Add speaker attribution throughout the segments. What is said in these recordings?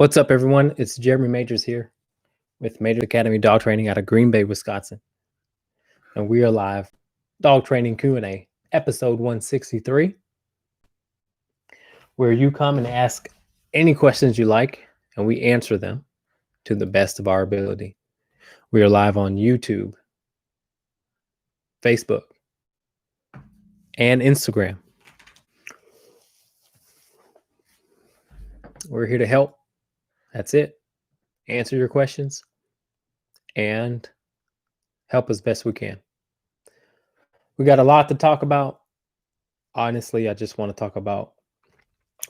Speaker 1: What's up, everyone? It's Jeremy Majors here with Majors Academy Dog Training out of Green Bay, Wisconsin. And we are live Dog Training Q&A, episode 163, where you come and ask any questions you like, and we answer them to the best of our ability. We are live on YouTube, Facebook, and Instagram. We're here to help. That's it. Answer your questions and help as best we can. We got a lot to talk about. Honestly, I just want to talk about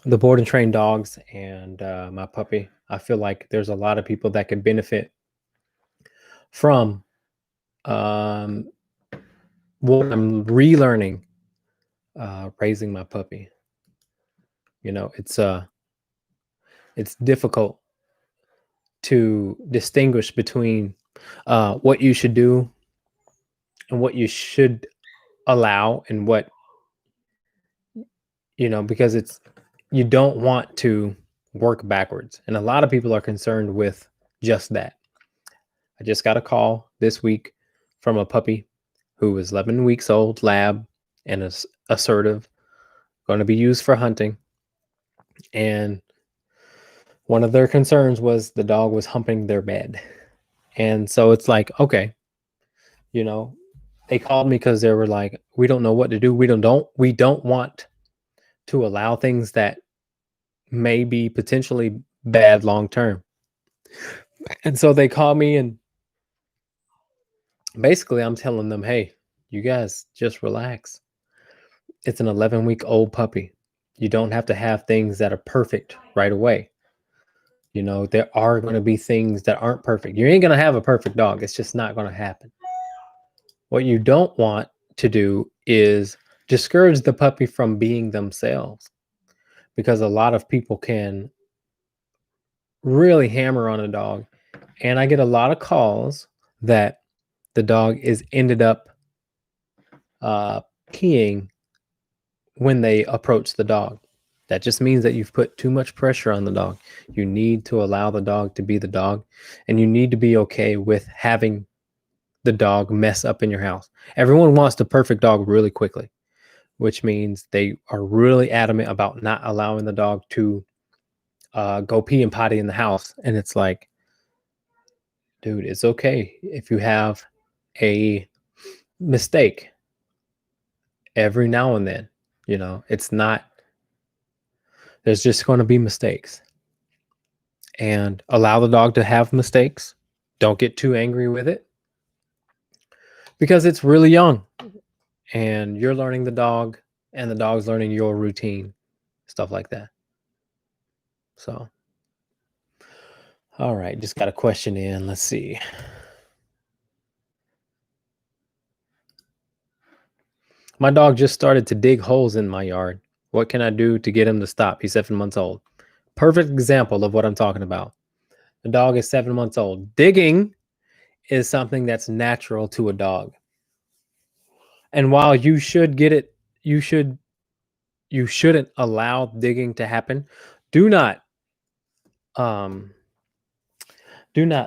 Speaker 1: the board and trained dogs and my puppy. I feel like there's a lot of people that could benefit from what I'm relearning raising my puppy. You know, it's difficult to distinguish between what you should do and what you should allow and what, because you don't want to work backwards. And a lot of people are concerned with just that. I just got a call this week from a puppy who was 11 weeks old, lab, and is assertive, going to be used for hunting. And one of their concerns was the dog was humping their bed. And so it's like, okay, they called me because they were like, we don't know what to do. We don't want to allow things that may be potentially bad long term. And so they called me, and basically I'm telling them, hey, you guys just relax. It's an 11-week-old puppy. You don't have to have things that are perfect right away. There are going to be things that aren't perfect. You ain't going to have a perfect dog. It's just not going to happen. What you don't want to do is discourage the puppy from being themselves, because a lot of people can really hammer on a dog. And I get a lot of calls that the dog is ended up peeing when they approach the dog. That just means that you've put too much pressure on the dog. You need to allow the dog to be the dog, and you need to be okay with having the dog mess up in your house. Everyone wants the perfect dog really quickly, which means they are really adamant about not allowing the dog to go pee and potty in the house. And it's like, dude, it's okay if you have a mistake every now and then. It's not, there's just going to be mistakes. And allow the dog to have mistakes. Don't get too angry with it, because it's really young and you're learning the dog and the dog's learning your routine, stuff like that. So, all right, just got a question in. Let's see. My dog just started to dig holes in my yard. What can I do to get him to stop? He's 7 months old. Perfect example of what I'm talking about. The dog is 7 months old. Digging is something that's natural to a dog. And while you should get it, you shouldn't allow digging to happen. Do not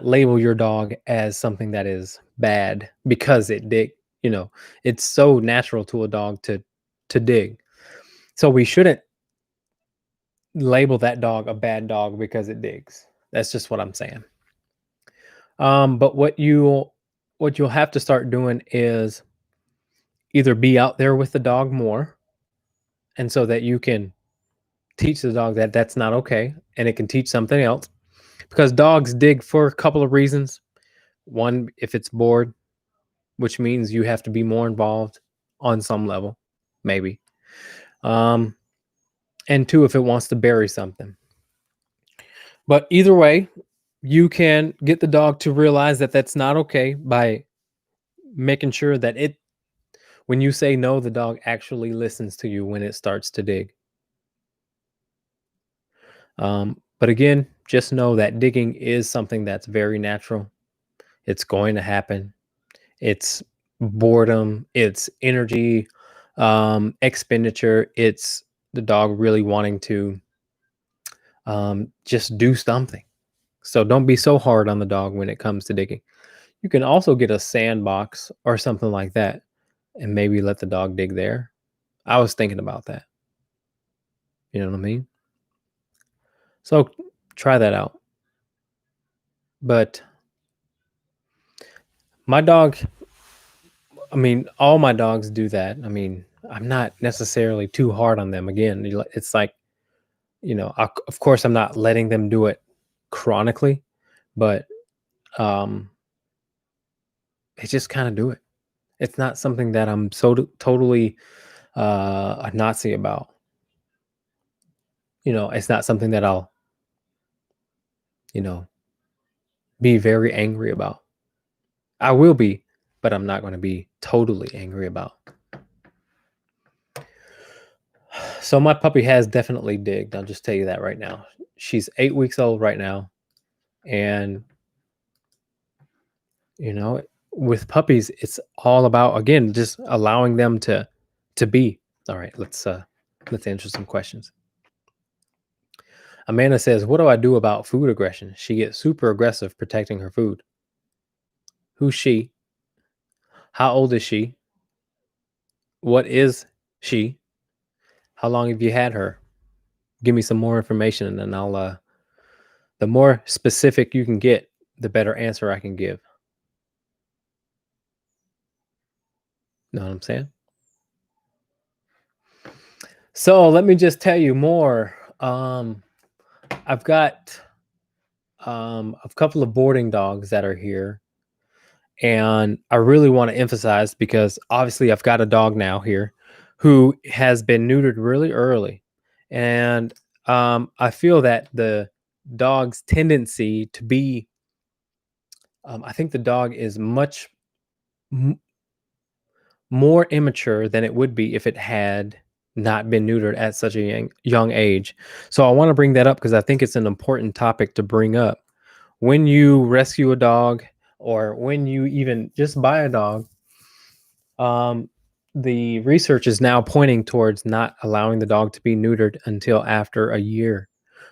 Speaker 1: label your dog as something that is bad because it dig. It's so natural to a dog to dig. So we shouldn't label that dog a bad dog because it digs. That's just what I'm saying. But what you'll have to start doing is either be out there with the dog more, and so that you can teach the dog that that's not okay, and it can teach something else. Because dogs dig for a couple of reasons. One, if it's bored, which means you have to be more involved on some level, maybe. And two, if it wants to bury something. But either way, you can get the dog to realize that that's not okay by making sure that when you say no, the dog actually listens to you when it starts to dig. But again, just know that digging is something that's very natural. It's going to happen. It's boredom. It's energy expenditure. It's the dog really wanting to Just do something. So don't be so hard on the dog when it comes to digging. You can also get a sandbox or something like that and maybe let the dog dig there. I was thinking about that. You know what I mean? So try that out. But my dog, I mean, all my dogs do that. I mean, I'm not necessarily too hard on them. Again, it's like, of course, I'm not letting them do it chronically, but um, they just kind of do it. It's not something that I'm so totally a Nazi about. It's not something that I'll, you know, be very angry about. I will be, but I'm not going to be totally angry about. So my puppy has definitely digged. I'll just tell you that right now. She's 8 weeks old right now, and you know, with puppies, it's all about again just allowing them to be. All right, let's answer some questions. Amanda says, "What do I do about food aggression? She gets super aggressive protecting her food. Who's she? How old is she? What is she? How long have you had her? Give me some more information, and then I'll the more specific you can get, the better answer I can give." Know what I'm saying? So let me just tell you more. I've got a couple of boarding dogs that are here, and I really want to emphasize because obviously I've got a dog now here who has been neutered really early, and I feel that the dog's tendency to be, I think the dog is much m- more immature than it would be if it had not been neutered at such a young age. So I want to bring that up because I think it's an important topic to bring up. When you rescue a dog or when you even just buy a dog, um, the research is now pointing towards not allowing the dog to be neutered until after a year,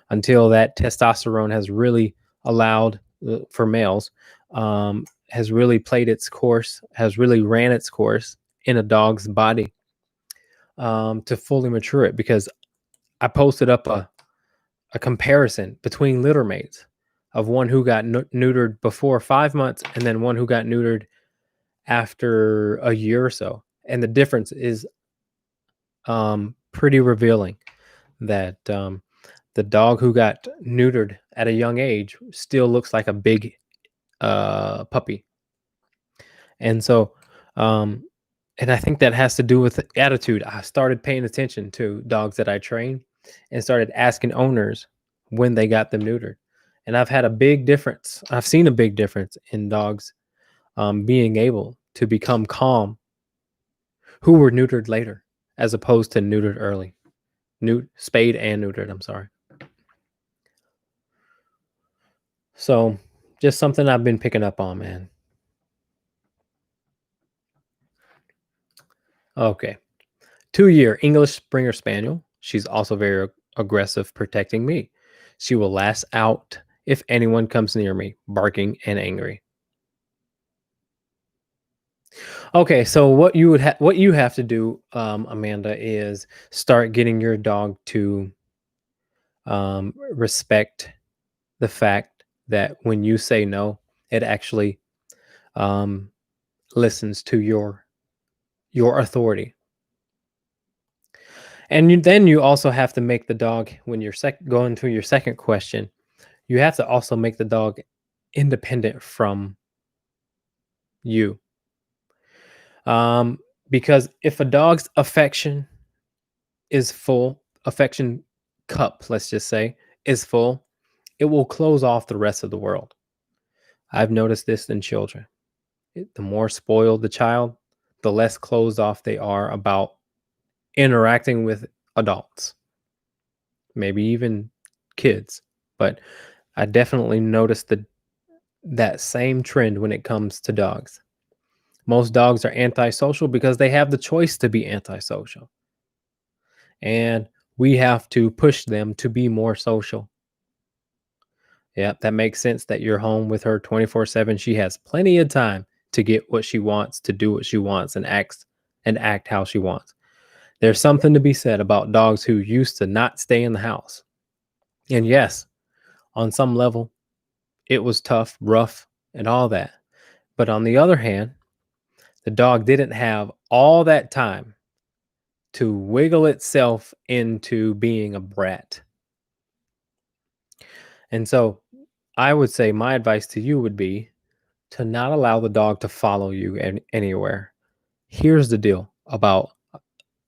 Speaker 1: until that testosterone has really allowed for males, has really played its course, has really ran its course in a dog's body, to fully mature it. Because I posted up a comparison between litter mates of one who got neutered before 5 months and then one who got neutered after a year or so. And the difference is pretty revealing that the dog who got neutered at a young age still looks like a big puppy. And so, um, and I think that has to do with attitude. I started paying attention to dogs that I train and started asking owners when they got them neutered. And I've had a big difference. I've seen a big difference in dogs being able to become calm who were neutered later as opposed to neutered early. Spayed and neutered, I'm sorry. So just something I've been picking up on, man. Okay. 2-year English Springer Spaniel. She's also very aggressive protecting me. She will lash out if anyone comes near me, barking and angry. Okay, so what you have to do, Amanda, is start getting your dog to respect the fact that when you say no, it actually um, listens to your authority. And then you also have to make the dog, when you're going to your second question, you have to also make the dog independent from you. Because if a dog's affection cup, let's just say, is full, it will close off the rest of the world. I've noticed this in children. The more spoiled the child, the less closed off they are about interacting with adults, maybe even kids. But I definitely noticed that same trend when it comes to dogs. Most dogs are antisocial because they have the choice to be antisocial. And we have to push them to be more social. Yeah, that makes sense that you're home with her 24/7. She has plenty of time to get what she wants, to do what she wants, and act how she wants. There's something to be said about dogs who used to not stay in the house. And yes, on some level, it was tough, rough, and all that. But on the other hand, the dog didn't have all that time to wiggle itself into being a brat. And so I would say my advice to you would be to not allow the dog to follow you anywhere. Here's the deal about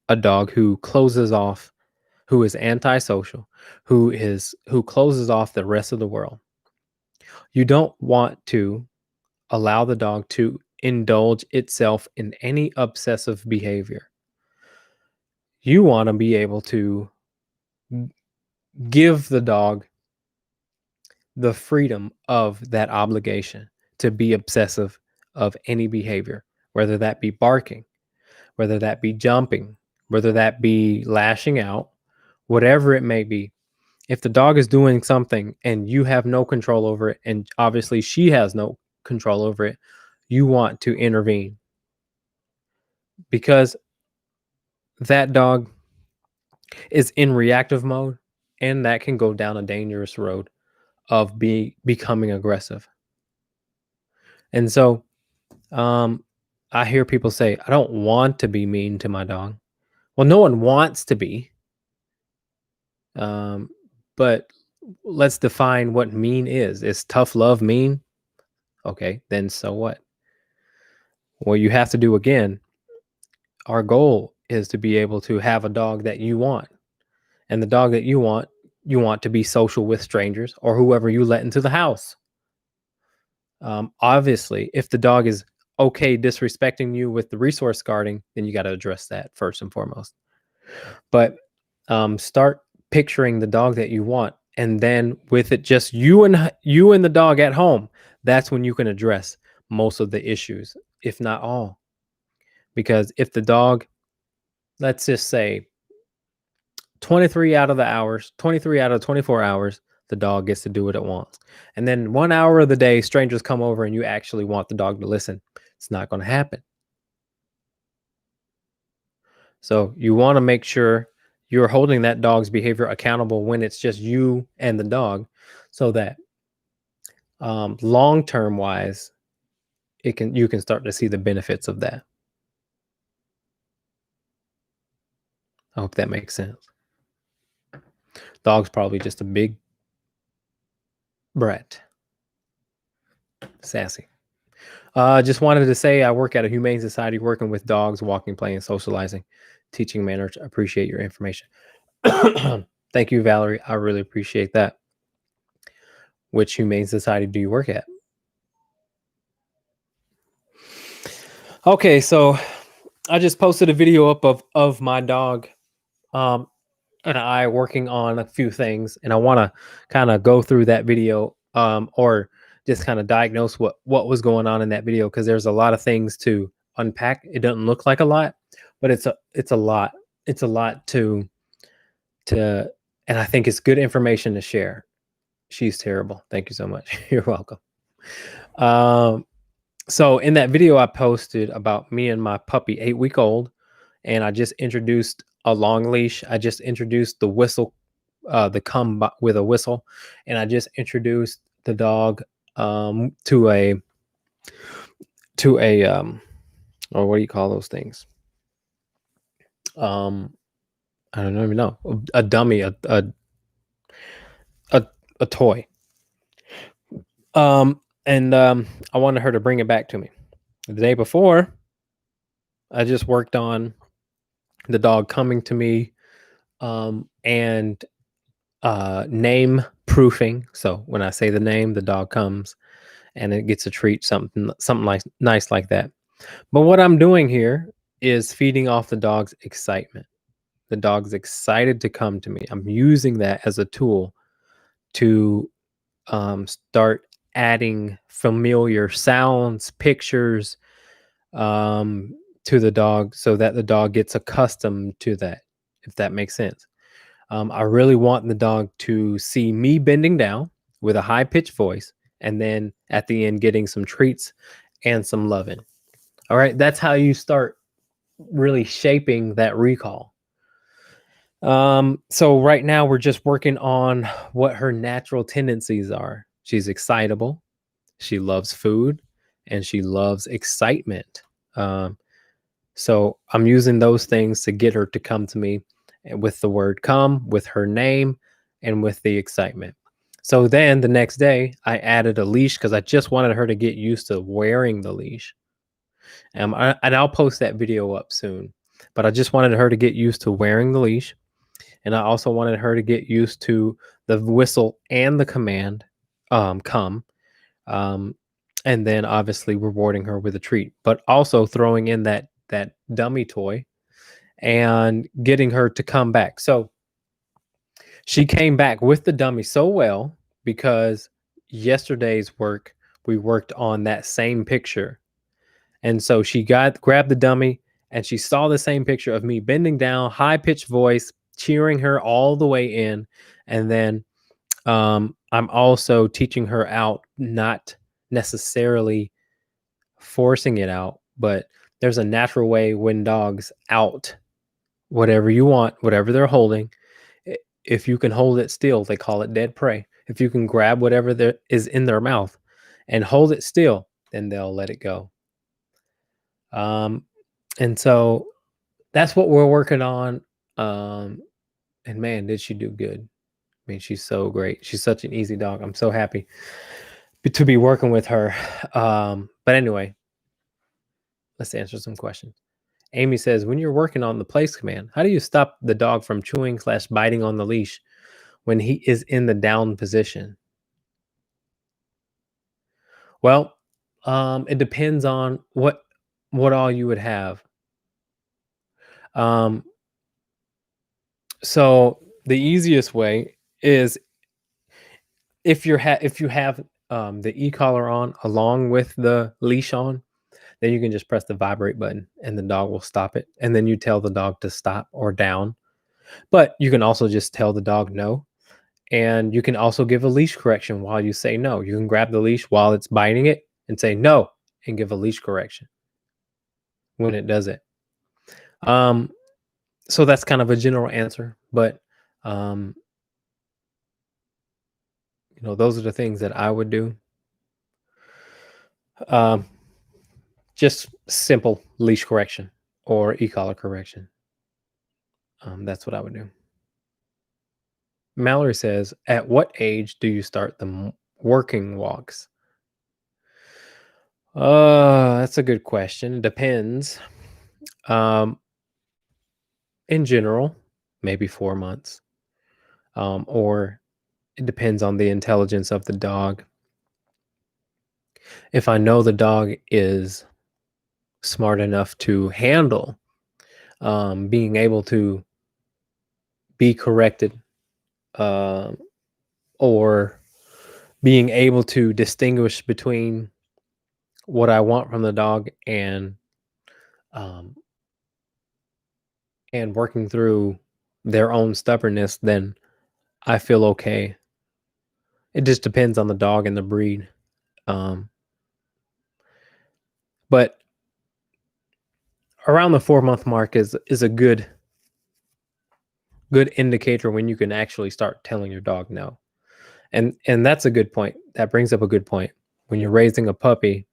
Speaker 1: a dog who closes off, who is antisocial, who closes off the rest of the world. You don't want to allow the dog to indulge itself in any obsessive behavior. You want to be able to give the dog the freedom of that obligation to be obsessive of any behavior, whether that be barking, whether that be jumping, whether that be lashing out, whatever it may be. If the dog is doing something and you have no control over it, and obviously she has no control over it, you want to intervene because that dog is in reactive mode and that can go down a dangerous road of becoming aggressive. And so I hear people say, I don't want to be mean to my dog. Well, no one wants to be. Um, but let's define what mean is. Is tough love mean? Okay, then so what? What you have to do again, our goal is to be able to have a dog that you want. And the dog that you want to be social with strangers or whoever you let into the house. Obviously, if the dog is okay disrespecting you with the resource guarding, then you got to address that first and foremost. But start picturing the dog that you want, and then with it just you and the dog at home, that's when you can address most of the issues, if not all. Because if the dog, let's just say 23 out of 24 hours, the dog gets to do what it wants. And then 1 hour of the day, strangers come over and you actually want the dog to listen. It's not going to happen. So you want to make sure you're holding that dog's behavior accountable when it's just you and the dog, so that long term wise, you can start to see the benefits of that. I hope that makes sense. Dog's probably just a big brat, sassy. Just wanted to say I work at a humane society working with dogs, walking, playing, socializing, teaching manners. Appreciate your information. Thank you, Valerie. I really appreciate that. Which humane society do you work at? Okay, so I just posted a video up of my dog um, and I working on a few things, and I want to kind of go through that video or just kind of diagnose what was going on in that video, because there's a lot of things to unpack. It doesn't look like a lot, but it's a lot. It's a lot to and I think it's good information to share. She's terrible. Thank you so much. You're welcome. Um, so in that video I posted about me and my puppy, 8-week old, and I just introduced a long leash. I just introduced the whistle, the come with a whistle, and I just introduced the dog to a or what do you call those things? I don't even know. A dummy, a toy. I wanted her to bring it back to me. The day before, I just worked on the dog coming to me and name proofing. So when I say the name, the dog comes and it gets a treat, something like nice like that. But what I'm doing here is feeding off the dog's excitement. The dog's excited to come to me. I'm using that as a tool to start adding familiar sounds, pictures to the dog, so that the dog gets accustomed to that, if that makes sense. I really want the dog to see me bending down. with a high pitched voice, and then at the end, getting some treats and some loving. All right. That's how you start really shaping that recall. So right now we're just working on what her natural tendencies are. She's excitable, she loves food, and she loves excitement. Um, so I'm using those things to get her to come to me with the word come, with her name, and with the excitement. So then the next day I added a leash because I just wanted her to get used to wearing the leash. And I'll post that video up soon. But I just wanted her to get used to wearing the leash. And I also wanted her to get used to the whistle and the command, come. Um, and then obviously rewarding her with a treat, but also throwing in that dummy toy and getting her to come back. So she came back with the dummy so well because yesterday's work, we worked on that same picture. And so she grabbed the dummy and she saw the same picture of me bending down, high pitched voice, cheering her all the way in. And then I'm also teaching her out, not necessarily forcing it out, but there's a natural way when dogs out whatever you want, whatever they're holding. If you can hold it still, they call it dead prey. If you can grab whatever there is in their mouth and hold it still, then they'll let it go. Um, and so that's what we're working on. And man, did she do good. I mean, she's so great. She's such an easy dog. I'm so happy to be working with her. But anyway, let's answer some questions. Amy says, when you're working on the place command, how do you stop the dog from chewing / biting on the leash when he is in the down position? Well, it depends on what all you would have. Um, so the easiest way is if you have the e-collar on along with the leash on, then you can just press the vibrate button and the dog will stop it. And then you tell the dog to stop or down. But you can also just tell the dog no. And you can also give a leash correction while you say no. You can grab the leash while it's biting it and say no and give a leash correction when it does it. So that's kind of a general answer, but um, those are the things that I would do. Um, just simple leash correction or e-collar correction. That's what I would do. Mallory says, at what age do you start the working walks? That's a good question. It depends. In general, maybe 4 months. Or it depends on the intelligence of the dog. If I know the dog is smart enough to handle being able to be corrected, or being able to distinguish between what I want from the dog um, and working through their own stubbornness, then I feel okay. It just depends on the dog and the breed. But around the 4-month mark is a good indicator when you can actually start telling your dog no. And that's a good point. That brings up a good point. When you're raising a puppy,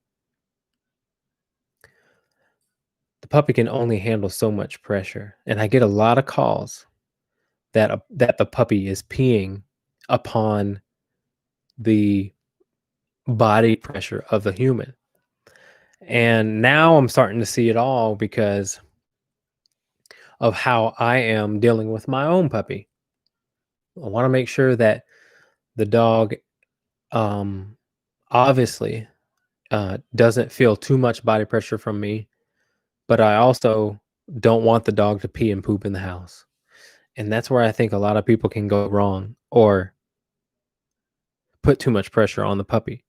Speaker 1: the puppy can only handle so much pressure. And I get a lot of calls that the puppy is peeing upon the body pressure of the human. And now I'm starting to see it all because of how I am dealing with my own puppy. I want to make sure that the dog obviously doesn't feel too much body pressure from me, but I also don't want the dog to pee and poop in the house. And that's where I think a lot of people can go wrong or put too much pressure on the puppy.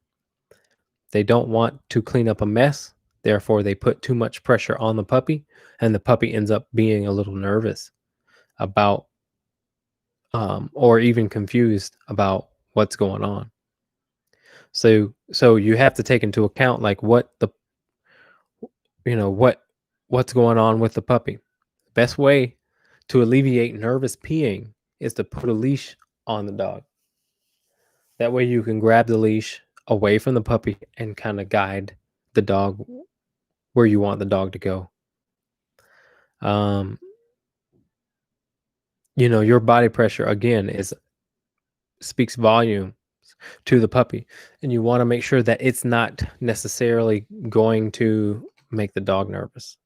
Speaker 1: They don't want to clean up a mess. Therefore, they put too much pressure on the puppy, and the puppy ends up being a little nervous about or even confused about what's going on. So you have to take into account like what the what's going on with the puppy. Best way to alleviate nervous peeing is to put a leash on the dog. That way you can grab the leash away from the puppy and kind of guide the dog where you want the dog to go. Um, your body pressure again is speaks volume to the puppy, and you want to make sure that it's not necessarily going to make the dog nervous.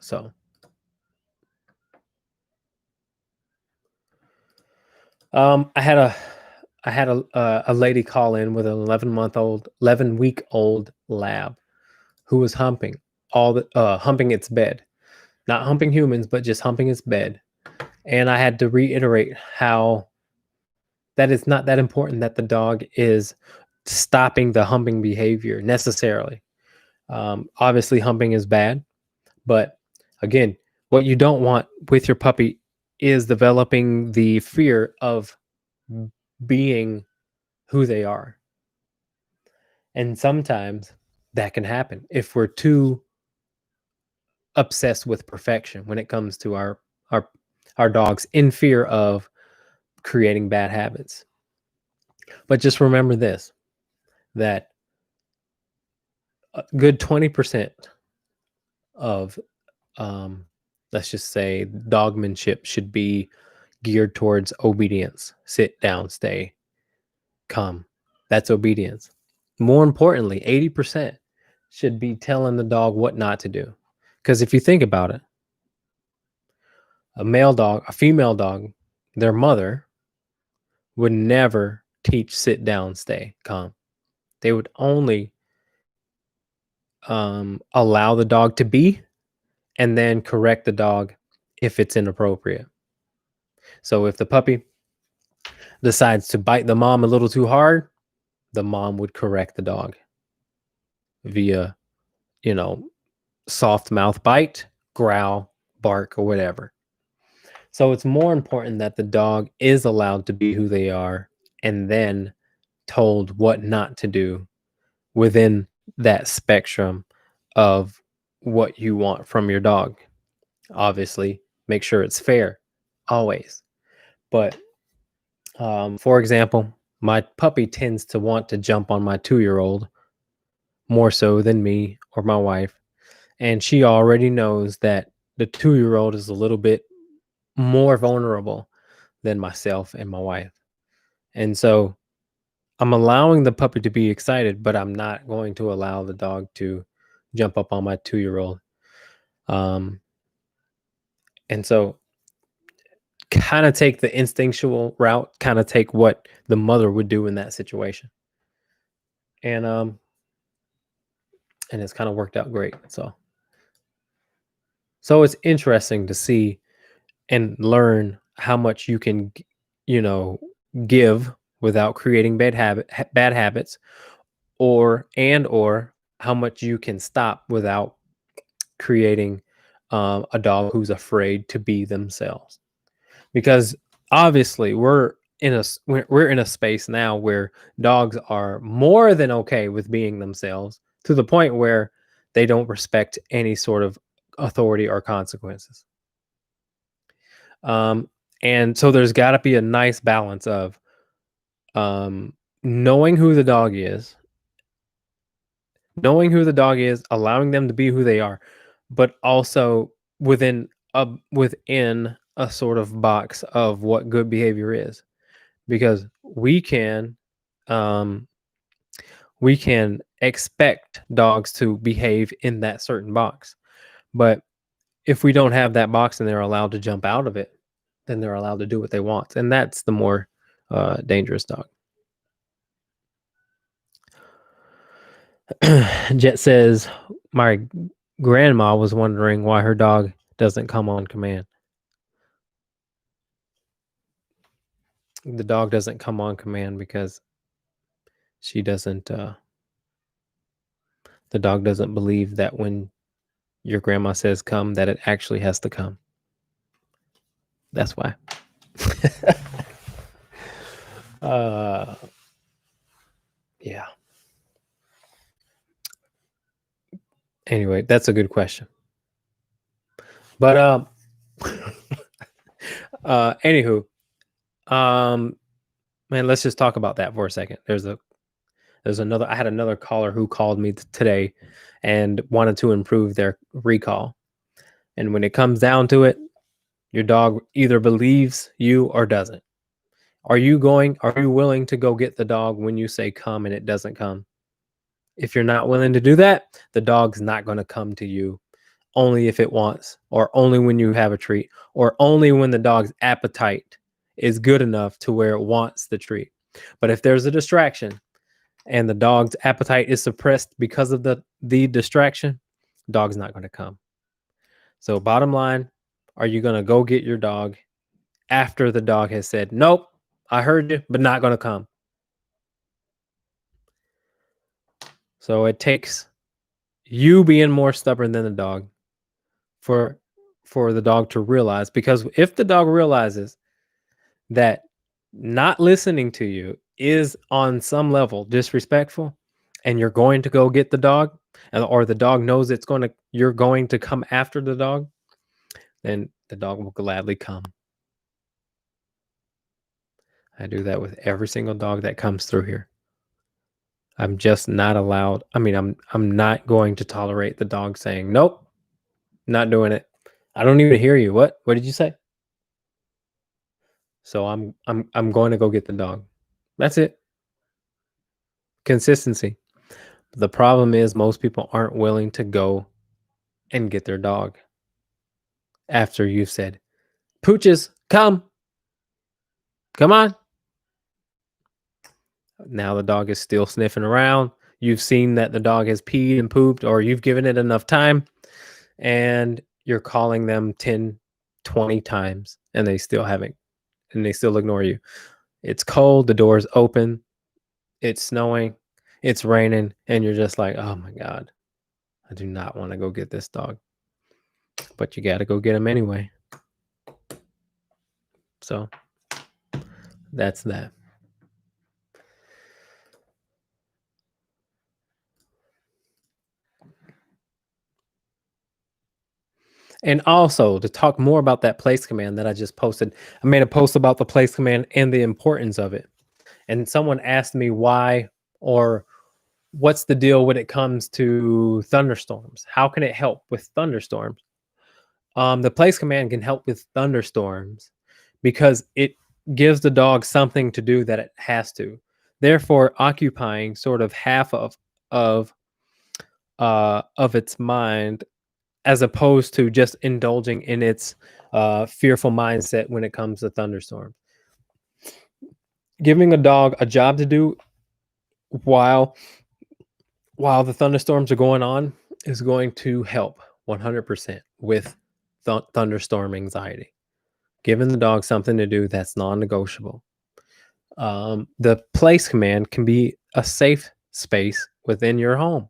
Speaker 1: So, I had a lady call in with an 11-week-old lab who was humping humping its bed, not humping humans, but just humping its bed. And I had to reiterate how that it's not that important that the dog is stopping the humping behavior necessarily. Obviously, humping is bad, but again, what you don't want with your puppy is developing the fear of being who they are. And sometimes that can happen if we're too obsessed with perfection when it comes to our our dogs in fear of creating bad habits. But just remember this, that a good 20% of let's just say dogmanship should be geared towards obedience. Sit down, stay, come. That's obedience. More importantly, 80% should be telling the dog what not to do. Because if you think about it, a male dog, a female dog, their mother would never teach sit down, stay, calm. They would only allow the dog to be and then correct the dog if it's inappropriate. So if the puppy decides to bite the mom a little too hard, the mom would correct the dog via, you know, soft mouth bite, growl, bark, or whatever. So it's more important that the dog is allowed to be who they are and then told what not to do within that spectrum of what you want from your dog. Obviously, make sure it's fair always. But for example, my puppy tends to want to jump on my 2-year-old more so than me or my wife. And she already knows that the 2-year-old is a little bit more vulnerable than myself and my wife. And so I'm allowing the puppy to be excited, but I'm not going to allow the dog to jump up on my 2-year-old. And so kind of take the instinctual route, kind of take what the mother would do in that situation. And it's kind of worked out great. So it's interesting to see and learn how much you can, you know, give without creating bad habits, or how much you can stop without creating a dog who's afraid to be themselves. Because obviously we're in a space now where dogs are more than okay with being themselves to the point where they don't respect any sort of authority or consequences. Um, and so there's got to be a nice balance of um, knowing who the dog is, allowing them to be who they are, but also within a sort of box of what good behavior is, because um, we can expect dogs to behave in that certain box, but if we don't have that box and they're allowed to jump out of it, then they're allowed to do what they want, and that's the more dangerous dog. Jet says, my grandma was wondering why her dog doesn't come on command. The dog doesn't come on command because she doesn't, the dog doesn't believe that when your grandma says come, that it actually has to come. That's why. Uh, yeah. Anyway, that's a good question. But anywho, um, man, let's just talk about that for a second. There's another. I had another caller who called me today, and wanted to improve their recall. And when it comes down to it, your dog either believes you or doesn't. Are you willing to go get the dog when you say come and it doesn't come? If you're not willing to do that, the dog's not going to come to you only if it wants, or only when you have a treat, or only when the dog's appetite is good enough to where it wants the treat. But if there's a distraction and the dog's appetite is suppressed because of the distraction, dog's not going to come. So bottom line, are you going to go get your dog after the dog has said, "Nope, I heard you, but not going to come"? So it takes you being more stubborn than the dog for for the dog to realize, because if the dog realizes that not listening to you is on some level disrespectful, and you're going to go get the dog, or the dog knows you're going to come after the dog, then the dog will gladly come. I do that with every single dog that comes through here. I'm just not allowed. I mean, I'm not going to tolerate the dog saying, "Nope, not doing it. I don't even hear you. What did you say?" So I'm going to go get the dog. That's it. Consistency. The problem is most people aren't willing to go and get their dog after you've said, "Pooches, come. Come on." Now the dog is still sniffing around. You've seen that the dog has peed and pooped, or you've given it enough time, and you're calling them 10, 20 times, and they still haven't, and they still ignore you. It's cold, the door's open, it's snowing, it's raining, and you're just like, "Oh my God, I do not want to go get this dog." But you got to go get him anyway. So that's that. And also, to talk more about that place command that I just posted, I made a post about the place command and the importance of it. And someone asked me why, or what's the deal when it comes to thunderstorms? How can it help with thunderstorms? The place command can help with thunderstorms because it gives the dog something to do that it has to, therefore occupying sort of half of of its mind, as opposed to just indulging in its fearful mindset when it comes to thunderstorms. Giving a dog a job to do while the thunderstorms are going on is going to help 100% with thunderstorm anxiety. Giving the dog something to do that's non-negotiable. The place command can be a safe space within your home,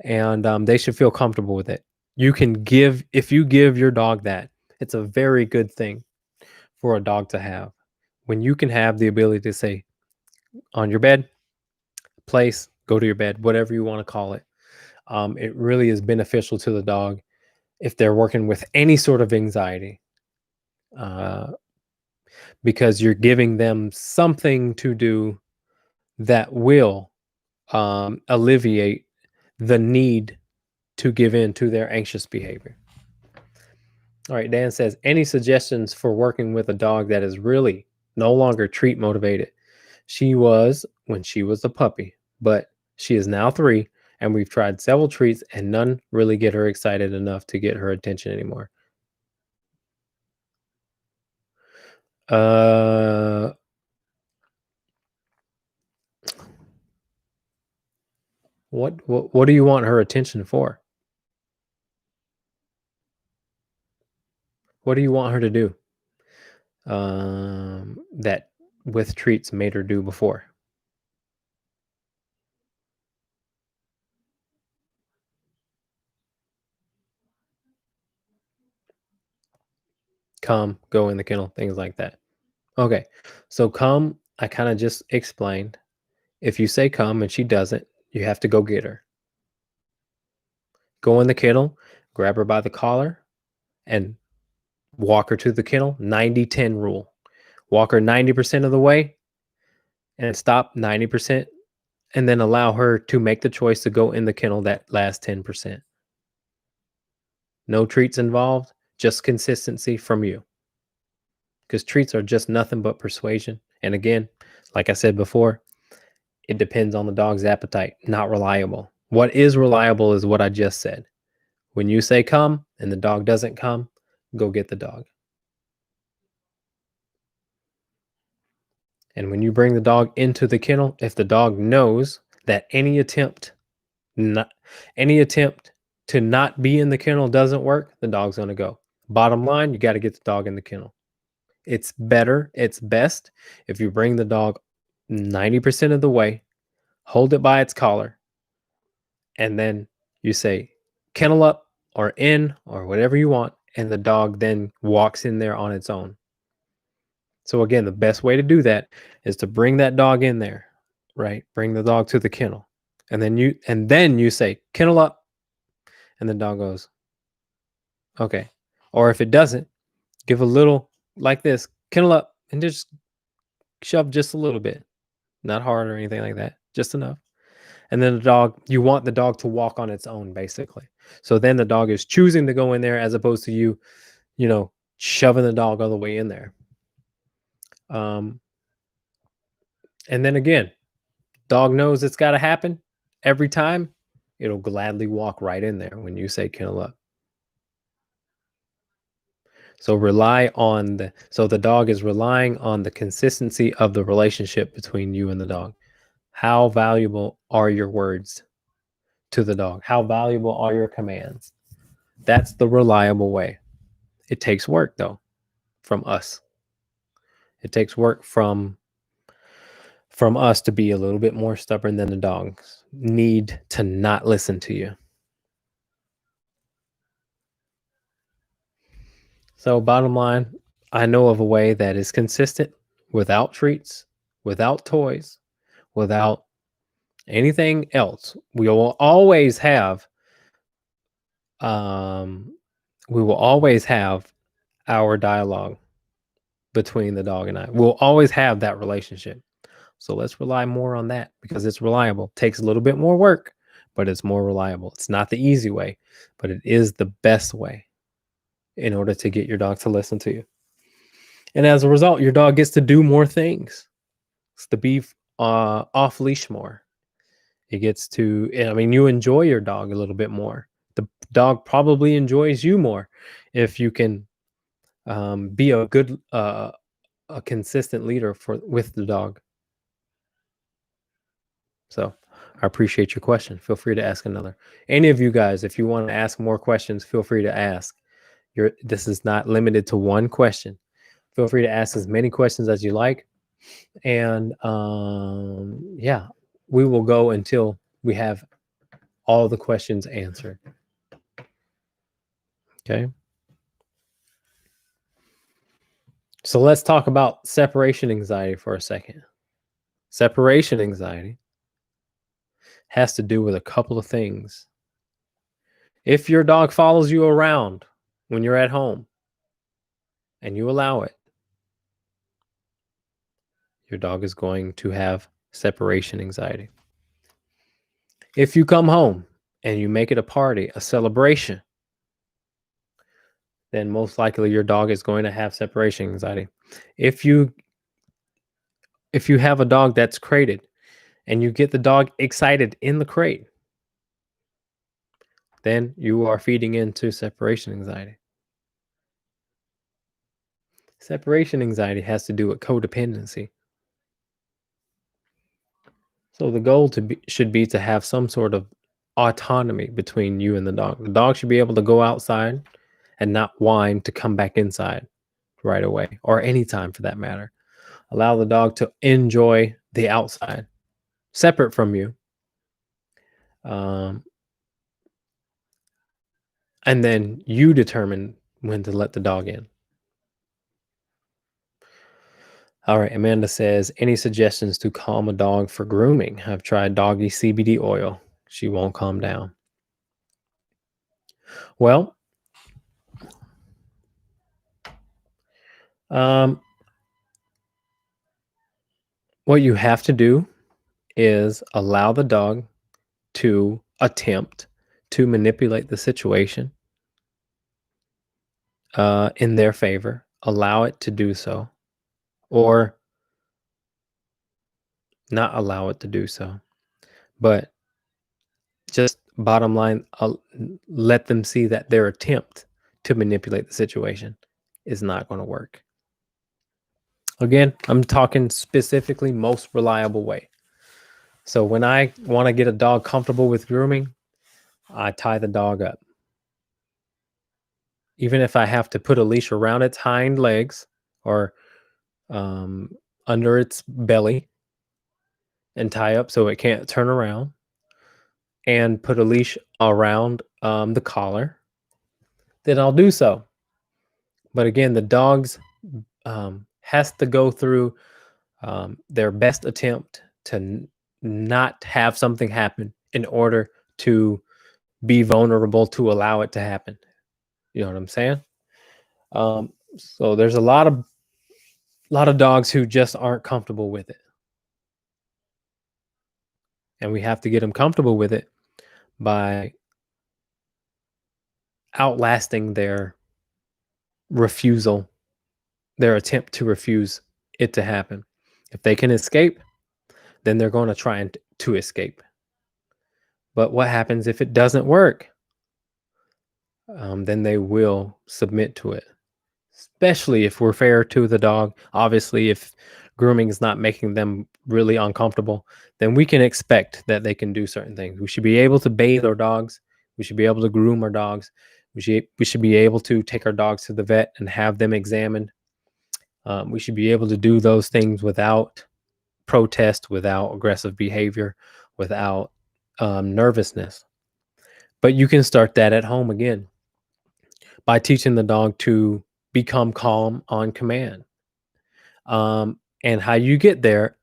Speaker 1: and they should feel comfortable with it. If you give your dog that, it's a very good thing for a dog to have. When you can have the ability to say, "On your bed, place, go to your bed," whatever you want to call it, it really is beneficial to the dog if they're working with any sort of anxiety, uh, because you're giving them something to do that will alleviate the need to give in to their anxious behavior. All right, Dan says, any suggestions for working with a dog that is really no longer treat motivated? She was when she was a puppy, but she is now 3, and we've tried several treats, and none really get her excited enough to get her attention anymore. Uh, what do you want her attention for? What do you want her to do? That with treats made her do before. Come, go in the kennel, things like that. Okay. So come, I kind of just explained. If you say come and she doesn't, you have to go get her. Go in the kennel, grab her by the collar, and walk her to the kennel. 90-10 rule. Walk her 90% of the way and stop 90%, and then allow her to make the choice to go in the kennel that last 10%. No treats involved, just consistency from you. Because treats are just nothing but persuasion. And again, like I said before, it depends on the dog's appetite, not reliable. What is reliable is what I just said. When you say come and the dog doesn't come, go get the dog. And when you bring the dog into the kennel, if the dog knows that not any attempt to not be in the kennel doesn't work, the dog's going to go. Bottom line, you got to get the dog in the kennel. It's best if you bring the dog 90% of the way, hold it by its collar, and then you say kennel up or in or whatever you want, and the dog then walks in there on its own. So again, the best way to do that is to bring that dog in there, right? Bring the dog to the kennel. And then you say kennel up, and the dog goes, okay. Or if it doesn't, give a little like this, kennel up, and just shove just a little bit. Not hard or anything like that, just enough. And then you want the dog to walk on its own, basically. So then the dog is choosing to go in there as opposed to shoving the dog all the way in there. And then again, dog knows it's got to happen every time. It'll gladly walk right in there when you say kennel up. So the dog is relying on the consistency of the relationship between you and the dog. How valuable are your words to the dog? How valuable are your commands? That's the reliable way. It takes work though from us. It takes work from us to be a little bit more stubborn than the dogs need to not listen to you. So bottom line, I know of a way that is consistent without treats, without toys, without anything else. We will always have um we will always have our dialogue between the dog and I. We'll always have that relationship. So let's rely more on that because it's reliable. Takes a little bit more work, but it's more reliable. It's not the easy way, but it is the best way in order to get your dog to listen to you. And as a result, your dog gets to do more things. It's to be off leash more. It gets to, I mean, you enjoy your dog a little bit more. The dog probably enjoys you more if you can be a consistent leader with the dog. So I appreciate your question. Feel free to ask another. Any of you guys, if you want to ask more questions, feel free to ask. This is not limited to one question. Feel free to ask as many questions as you like. And yeah, we will go until we have all the questions answered. Okay. So let's talk about separation anxiety for a second. Separation anxiety has to do with a couple of things. If your dog follows you around when you're at home and you allow it, your dog is going to have separation anxiety. If you come home and you make it a party, a celebration, then most likely your dog is going to have separation anxiety. If you have a dog that's crated and you get the dog excited in the crate, then you are feeding into separation anxiety. Separation anxiety has to do with codependency. So the goal should be to have some sort of autonomy between you and the dog. The dog should be able to go outside and not whine to come back inside right away or anytime for that matter. Allow the dog to enjoy the outside separate from you. And then you determine when to let the dog in. All right, Amanda says, any suggestions to calm a dog for grooming? I've tried doggy CBD oil. She won't calm down. Well, um, what you have to do is allow the dog to attempt to manipulate the situation in their favor. Allow it to do so, or not allow it to do so. But just bottom line, let them see that their attempt to manipulate the situation is not going to work. Again, I'm talking specifically most reliable way. So when I want to get a dog comfortable with grooming, I tie the dog up. Even if I have to put a leash around its hind legs or um, under its belly and tie up so it can't turn around, and put a leash around the collar, then I'll do so. But again, the dogs has to go through their best attempt to not have something happen in order to be vulnerable to allow it to happen. You know what I'm saying? So there's a lot of dogs who just aren't comfortable with it, and we have to get them comfortable with it by outlasting their refusal, their attempt to refuse it to happen. If they can escape, then they're going to try to escape. But what happens if it doesn't work? Then they will submit to it, especially if we're fair to the dog. Obviously, if grooming is not making them really uncomfortable, then we can expect that they can do certain things. We should be able to bathe our dogs. We should be able to groom our dogs. We should be able to take our dogs to the vet and have them examined. We should be able to do those things without protest, without aggressive behavior, without nervousness. But you can start that at home again by teaching the dog to become calm on command. And how you get there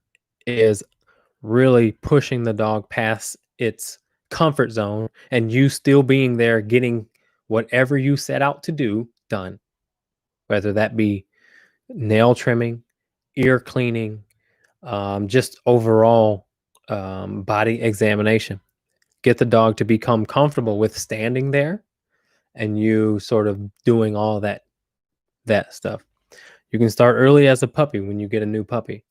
Speaker 1: is really pushing the dog past its comfort zone and you still being there, getting whatever you set out to do done, whether that be nail trimming, ear cleaning, just overall body examination. Get the dog to become comfortable with standing there and you sort of doing all that stuff. You can start early as a puppy when you get a new puppy.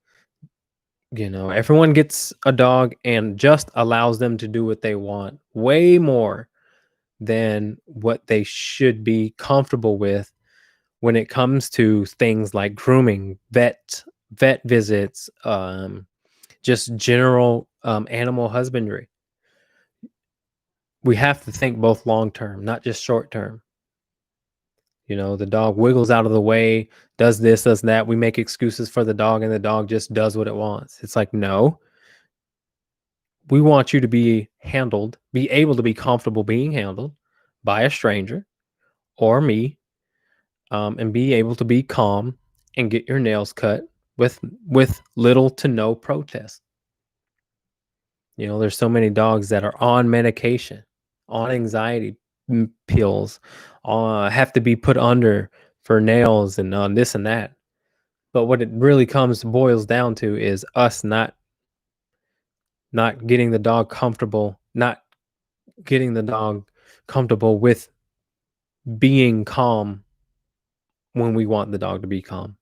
Speaker 1: Everyone gets a dog and just allows them to do what they want way more than what they should be comfortable with when it comes to things like grooming, vet visits, just general animal husbandry. We have to think both long term, not just short term. The dog wiggles out of the way, does this, does that. We make excuses for the dog, and the dog just does what it wants. It's like, no, we want you to be handled, be able to be comfortable being handled by a stranger or me, and be able to be calm and get your nails cut with little to no protest. There's so many dogs that are on medication, on anxiety pills, have to be put under for nails and on this and that. But what it really boils down to is us not getting the dog comfortable, not getting the dog comfortable with being calm when we want the dog to be calm.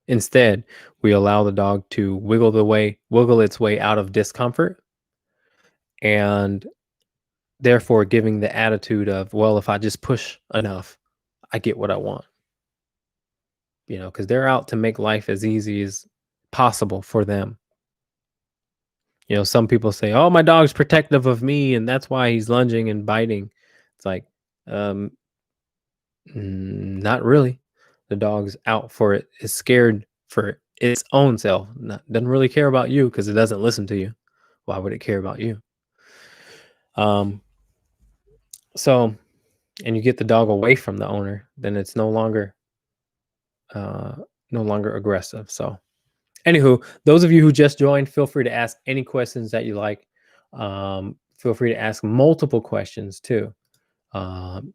Speaker 1: Instead, we allow the dog to wiggle its way out of discomfort, and therefore giving the attitude of, well, if I just push enough, I get what I want. Because they're out to make life as easy as possible for them. Some people say, "Oh, my dog's protective of me, and that's why he's lunging and biting." It's like, um, not really. The dog's out for it. Is scared for its own self. Doesn't really care about you because it doesn't listen to you. Why would it care about you? Um. So, and you get the dog away from the owner, then it's no longer no longer aggressive. So, anywho, those of you who just joined, feel free to ask any questions that you like. Feel free to ask multiple questions too.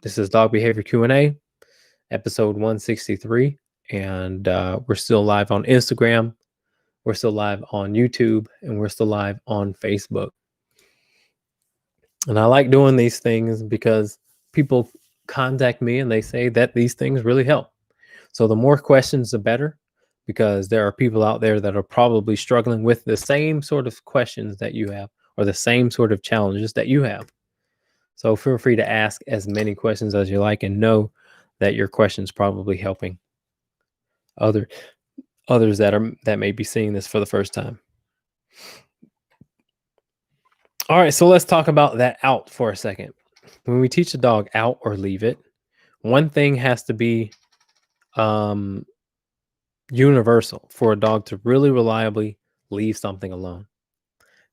Speaker 1: This is Dog Behavior Q&A, episode 163, and we're still live on Instagram. We're still live on YouTube, and we're still live on Facebook. And I like doing these things because people contact me and they say that these things really help. So the more questions, the better, because there are people out there that are probably struggling with the same sort of questions that you have or the same sort of challenges that you have. So feel free to ask as many questions as you like and know that your question's probably helping other others that may be seeing this for the first time. All right, so let's talk about that out for a second. When we teach a dog out or leave it, one thing has to be universal for a dog to really reliably leave something alone.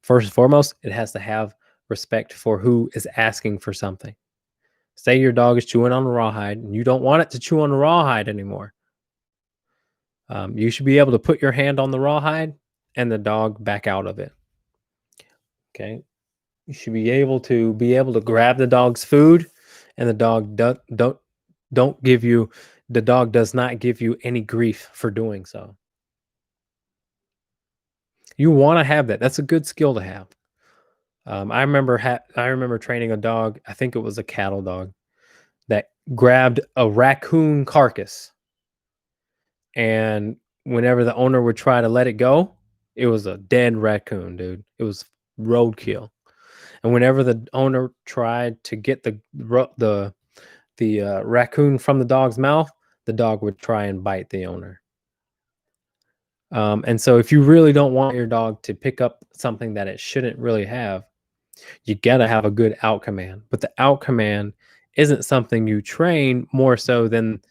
Speaker 1: First and foremost, it has to have respect for who is asking for something. Say your dog is chewing on a rawhide and you don't want it to chew on the rawhide anymore. You should be able to put your hand on the rawhide and the dog back out of it. Okay. You should be able to grab the dog's food, and the dog don't give you the dog does not give you any grief for doing so. You want to have that. That's a good skill to have. I remember training a dog. I think it was a cattle dog that grabbed a raccoon carcass, and whenever the owner would try to let it go, it was a dead raccoon, dude. It was roadkill. And whenever the owner tried to get the raccoon from the dog's mouth, the dog would try and bite the owner. And so, if you really don't want your dog to pick up something that it shouldn't really have, you gotta have a good out command. But the out command isn't something you train more so than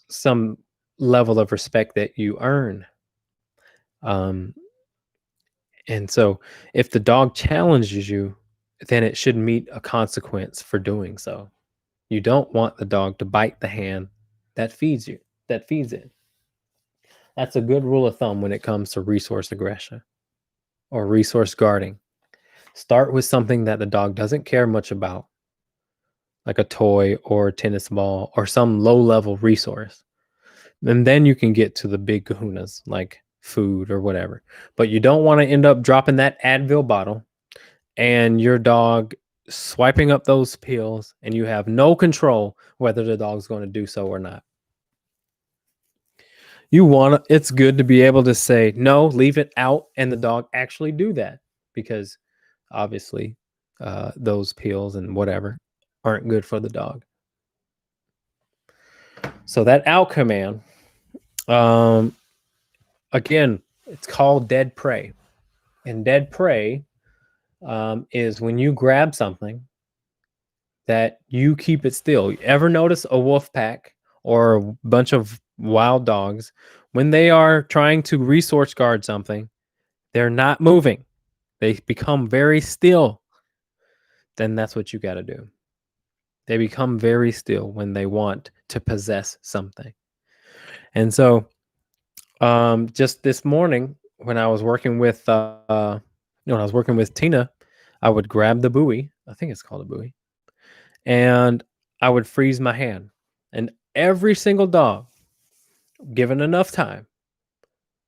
Speaker 1: some level of respect that you earn. Um, and so, if the dog challenges you, then it should meet a consequence for doing so. You don't want the dog to bite the hand that feeds you, that feeds it. That's a good rule of thumb when it comes to resource aggression or resource guarding. Start with something that the dog doesn't care much about, like a toy or a tennis ball or some low level resource. And then you can get to the big kahunas like food or whatever. But you don't want to end up dropping that Advil bottle and your dog swiping up those pills and you have no control whether the dog's going to do so or not. It's good to be able to say no, leave it out, and the dog actually do that, because obviously those pills and whatever aren't good for the dog. So that out command, again, it's called dead prey. And dead prey is when you grab something that you keep it still. You ever notice a wolf pack or a bunch of wild dogs, when they are trying to resource guard something, they're not moving. They become very still. Then that's what you got to do. They become very still when they want to possess something. And so just this morning when I was working with Tina, I would grab the buoy. I think it's called a buoy. And I would freeze my hand. And every single dog, given enough time,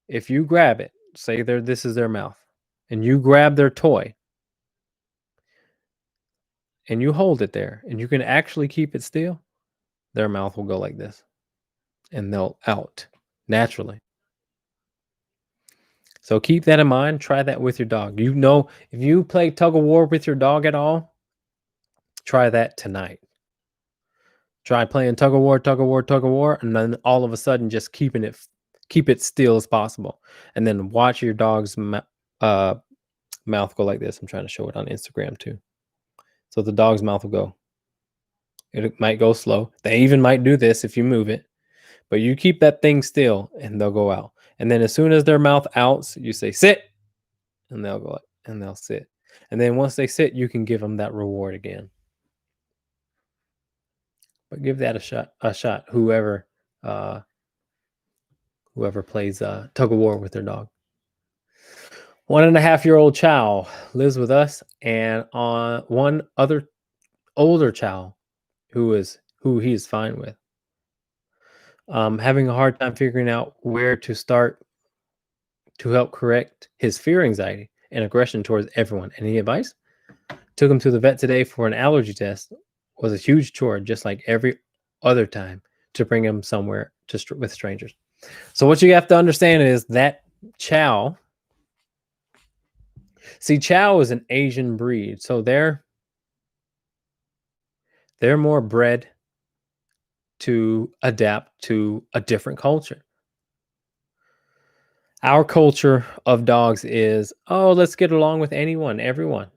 Speaker 1: if you grab it, say this is their mouth, and you grab their toy and you hold it there and you can actually keep it still, their mouth will go like this and they'll out naturally. So keep that in mind. Try that with your dog. You know, if you play tug of war with your dog at all, try that tonight. Try playing tug of war, and then all of a sudden just keep it still as possible. And then watch your dog's mouth go like this. I'm trying to show it on Instagram too. So the dog's mouth will go. It might go slow. They even might do this if you move it. But you keep that thing still and they'll go out. And then as soon as their mouth outs, you say sit, and they'll go and they'll sit. And then once they sit, you can give them that reward again. But give that a shot. Whoever whoever plays tug of war with their dog. 1.5-year-old Chow lives with us, and on one other older Chow who he is fine with. Having a hard time figuring out where to start to help correct his fear anxiety and aggression towards everyone. Any advice? Took him to the vet today for an allergy test. Was a huge chore, just like every other time, to bring him somewhere with strangers. So what you have to understand is that Chow. See, Chow is an Asian breed, so they're more bred to adapt to a different culture. Our culture of dogs is, oh, let's get along with anyone, everyone.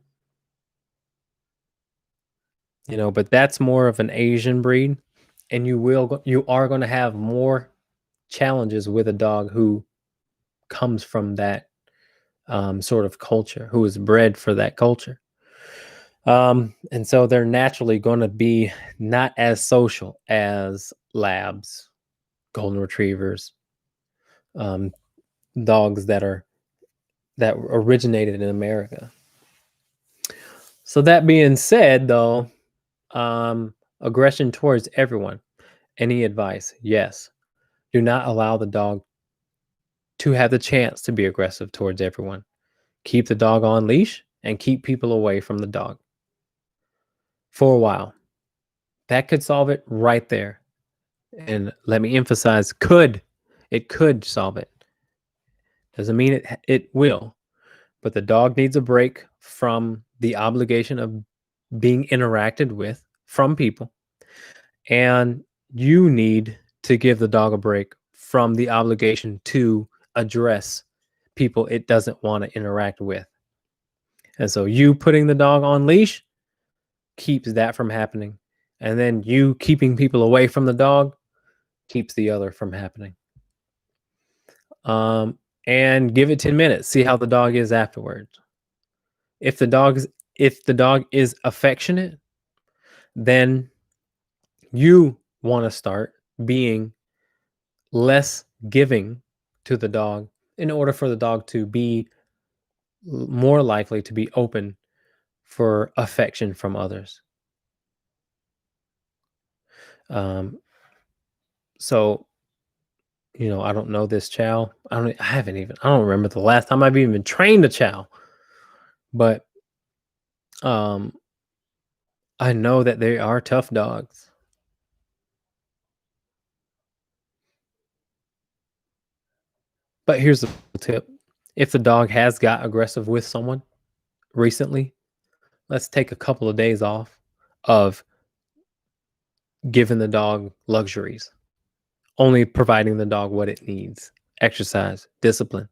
Speaker 1: But that's more of an Asian breed, and you are going to have more challenges with a dog who comes from that sort of culture, who is bred for that culture. And so they're naturally going to be not as social as labs, golden retrievers, dogs that originated in America. So that being said, though, aggression towards everyone. Any advice? Yes. Do not allow the dog to have the chance to be aggressive towards everyone. Keep the dog on leash and keep people away from the dog for a while. That could solve it right there. And let me emphasize, could. It could solve it. Doesn't mean it will. But the dog needs a break from the obligation of being interacted with from people. And you need to give the dog a break from the obligation to address people it doesn't want to interact with. And so you putting the dog on leash keeps that from happening. And then you keeping people away from the dog keeps the other from happening. And give it 10 minutes. See how the dog is afterwards. If the dog is affectionate, then you want to start being less giving to the dog in order for the dog to be more likely to be open for affection from others. So, I don't know this Chow. I don't remember the last time I've even trained a Chow, but I know that they are tough dogs. But here's the tip. If the dog has got aggressive with someone recently, let's take a couple of days off of giving the dog luxuries, only providing the dog what it needs: exercise, discipline.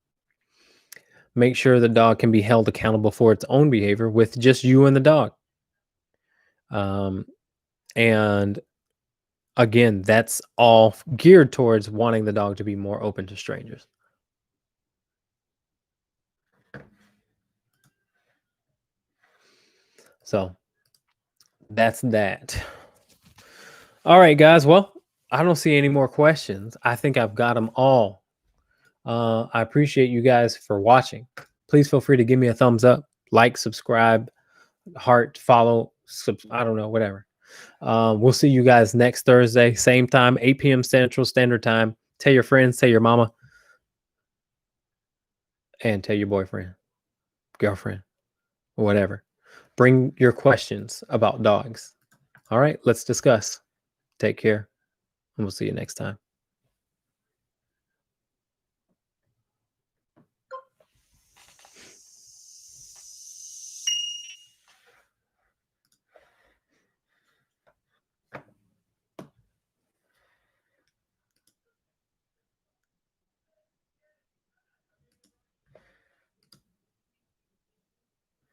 Speaker 1: Make sure the dog can be held accountable for its own behavior with just you and the dog. And again, that's all geared towards wanting the dog to be more open to strangers. So that's that. All right, guys. Well, I don't see any more questions. I think I've got them all. I appreciate you guys for watching. Please feel free to give me a thumbs up, like, subscribe, heart, follow, I don't know, whatever. We'll see you guys next Thursday, same time, 8 p.m. Central Standard Time. Tell your friends, tell your mama, and tell your boyfriend, girlfriend, or whatever. Bring your questions about dogs. All right, let's discuss. Take care, and we'll see you next time.